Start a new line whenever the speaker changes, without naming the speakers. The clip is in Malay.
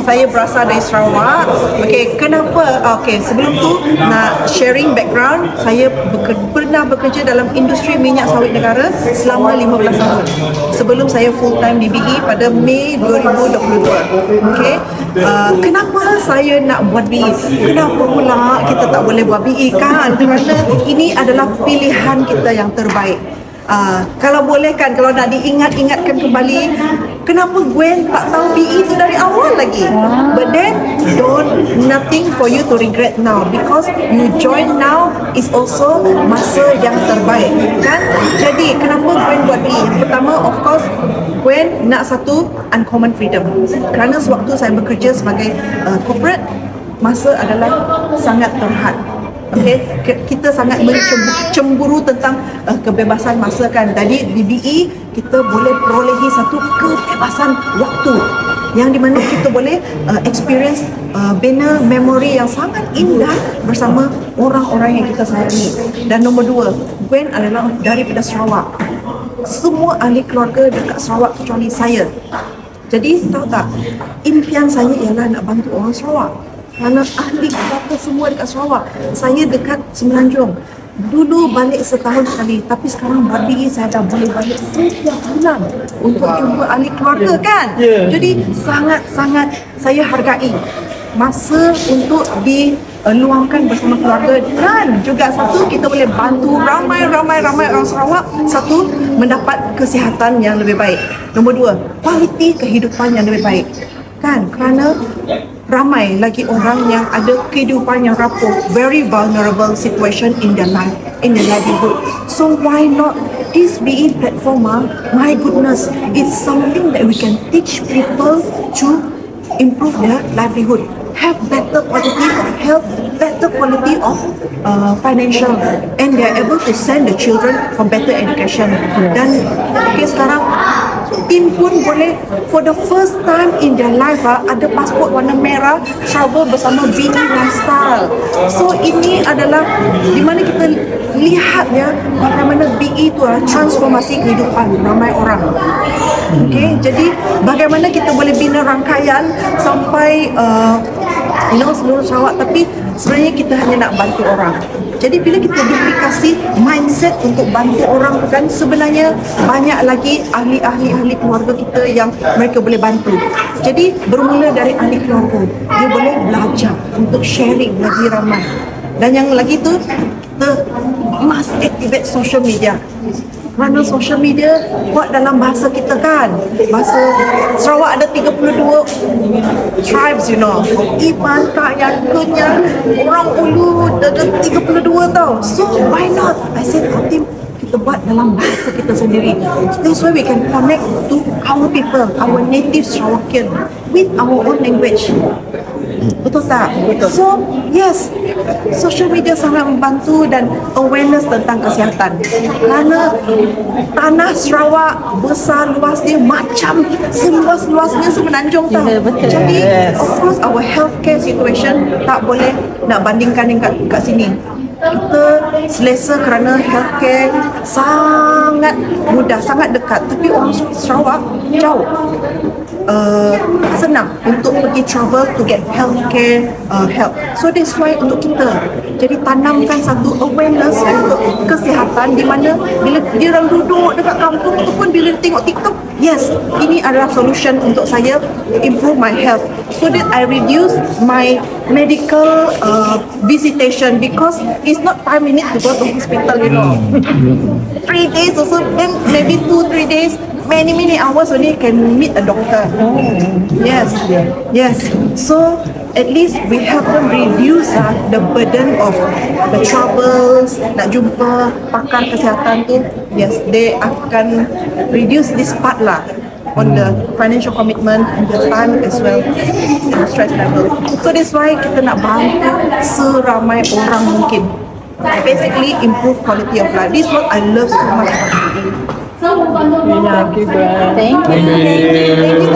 saya berasal dari Sarawak. Okey, kenapa? Okey, sebelum tu nak sharing background, saya pernah bekerja dalam industri minyak sawit negara selama 15 tahun. Sebelum saya full time di BE pada Mei 2022. Okey. Kenapa saya nak buat BE? Kenapa pula kita tak boleh buat BE kan? Kerana ini adalah pilihan kita yang terbaik. Kalau boleh kan, kalau nak diingat-ingatkan kembali, kenapa Gwen tak tahu BE itu dari awal lagi? But then, nothing for you to regret now, because you join now is also masa yang terbaik, kan? Jadi, kenapa Gwen buat BE? Pertama, of course, Gwen nak satu uncommon freedom. Kerana sewaktu saya bekerja sebagai corporate, masa adalah sangat terhad. Okay, kita sangat cemburu tentang kebebasan masa kan. Jadi di BE kita boleh perolehi satu kebebasan waktu yang dimana kita boleh experience bina memori yang sangat indah bersama orang-orang yang kita sayangi. Dan nombor dua, Gwen adalah daripada Sarawak. Semua ahli keluarga dekat Sarawak kecuali saya. Jadi tahu tak, impian saya ialah nak bantu orang Sarawak. Kerana ahli keluarga semua dekat Sarawak. Saya dekat Semenanjung. Dulu balik setahun sekali, tapi sekarang babi saya dah boleh balik setiap bulan untuk jumpa ahli keluarga kan. Jadi sangat-sangat saya hargai masa untuk diluangkan bersama keluarga, dan juga satu, kita boleh bantu ramai orang Sarawak. Satu, mendapat kesihatan yang lebih baik. Nombor dua, kualiti kehidupan yang lebih baik kan, kerana ramai lagi orang yang ada kehidupan yang rapuh, very vulnerable situation in their life, in their livelihood. So why not this BE platform? My goodness, it's something that we can teach people to improve their livelihood, have better quality of health, better quality of financial, and they are able to send the children for better education. Dan sekarang Tim pun boleh for the first time in their life ada pasport warna merah, travel bersama BE Lifestyle. So ini adalah di mana kita lihat ya bagaimana BE itu transformasi kehidupan ramai orang. Okay, jadi bagaimana kita boleh bina rangkaian sampai seluruh Sarawak, tapi sebenarnya kita hanya nak bantu orang. Jadi bila kita duplikasi mindset untuk bantu orang kan, sebenarnya banyak lagi ahli keluarga kita yang mereka boleh bantu. Jadi bermula dari ahli keluarga, dia boleh belajar untuk sharing lagi ramai. Dan yang lagi tu, kita must activate social media. Kerana social media buat dalam bahasa kita kan. Bahasa Sarawak ada 32 tribes, you know. Iban, Kayan, Kenyang, orang Ulu ada 32 tau. So why not? I said, Tim, kita buat dalam bahasa kita sendiri. That's why we can connect to our people, our native Sarawakian with our own language. Betul tak? Betul. So, yes, social media sangat membantu dan awareness tentang kesihatan. Kerana tanah Sarawak besar luasnya macam seluas-luasnya Semenanjung tau. Jadi, of course, our healthcare situation tak boleh nak bandingkan dengan kat sini. Kita selesa kerana healthcare sangat mudah, sangat dekat. Tapi orang Sarawak jauh. Senang untuk pergi travel to get healthcare help. So that's why untuk kita jadi tanamkan satu awareness untuk kesihatan, di mana bila dia orang duduk dekat kampung ataupun bila tengok TikTok, yes, ini adalah solution untuk saya improve my health, so that I reduce my medical visitation, because it's not 5 minutes to go to hospital, you know. 3 days also, then maybe 2-3 days, many hours only can meet a doctor. Yes. So at least we help them reduce the burden of the troubles. Nak jumpa pakar kesihatan tu, yes, they akan reduce this part lah on the financial commitment and the time as well, and the stress level. So that's why kita nak bantu seramai orang mungkin. Basically improve quality of life. This is what I love so much about it.
Thank you.
Thank you.